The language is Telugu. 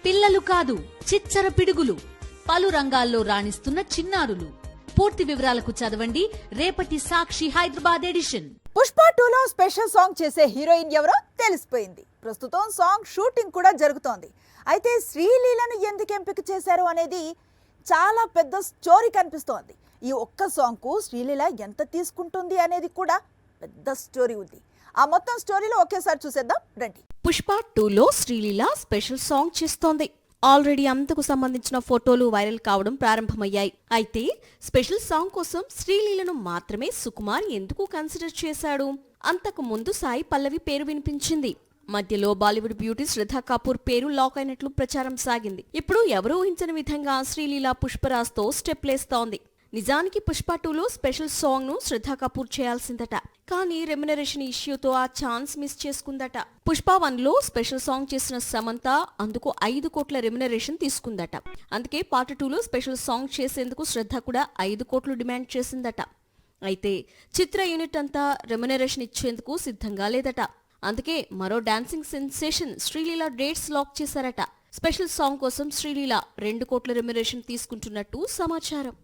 పిల్లలు కాదు చిచ్చర పిడుగులు, పలు రంగాల్లో రాణిస్తున్న చిన్నారులు. పూర్తి వివరాలకు చదవండి రేపటి సాక్షి హైదరాబాద్ ఎడిషన్. పుష్ప 2లో స్పెషల్ సాంగ్ చేసే హీరోయిన్ ఎవరో తెలిసిపోయింది. ప్రస్తుతం సాంగ్ షూటింగ్ కూడా జరుగుతోంది. అయితే శ్రీలీలను ఎందుకు ఎంపిక చేశారు అనేది చాలా పెద్ద స్టోరీ కనిపిస్తోంది. ఈ ఒక్క సాంగ్ కు శ్రీలీల ఎంత తీసుకుంటుంది అనేది కూడా పెద్ద స్టోరీ ఉంది. ఆ మొత్తం స్టోరీలో ఒకేసారి చూసేద్దాం రండి. పుష్ప 2లో శ్రీలీల స్పెషల్ సాంగ్ చేస్తోంది. ఆల్రెడీ అంతకు సంబంధించిన ఫోటోలు వైరల్ కావడం ప్రారంభమయ్యాయి. అయితే స్పెషల్ సాంగ్ కోసం శ్రీలీలను మాత్రమే సుకుమార్ ఎందుకు కన్సిడర్ చేశాడు? అంతకు ముందు సాయి పల్లవి పేరు వినిపించింది. మధ్యలో బాలీవుడ్ బ్యూటీ శ్రద్ధా కపూర్ పేరు లాక్ అయినట్లు ప్రచారం సాగింది. ఇప్పుడు ఎవరూ ఊహించని విధంగా శ్రీలీల పుష్పరాజ్తో స్టెప్లేస్తోంది. నిజానికి పుష్ప 2లో స్పెషల్ సాంగ్ ను శ్రద్ధా కపూర్ చేయాల్సిందట. కానీ రెమ్యునరేషన్ ఇష్యూతో ఆ ఛాన్స్ మిస్ చేసుకుందట. పుష్ప 1లో స్పెషల్ సాంగ్ చేసిన సమంత అందుకు 5 కోట్ల రెమ్యునరేషన్ తీసుకుందట. అందుకే పార్ట్ 2లో స్పెషల్ సాంగ్ చేసేందుకు శ్రద్ధ కూడా 5 కోట్లు డిమాండ్ చేసిందట. అయితే చిత్ర యూనిట్ అంతా రెమ్యునరేషన్ ఇచ్చేందుకు సిద్ధంగా లేదట. అందుకే మరో dancing sensation Sreeleela dates lock చేశారట. స్పెషల్ సాంగ్ కోసం శ్రీలీల 2 కోట్ల రెమ్యునరేషన్ తీసుకుంటున్నట్టు సమాచారం.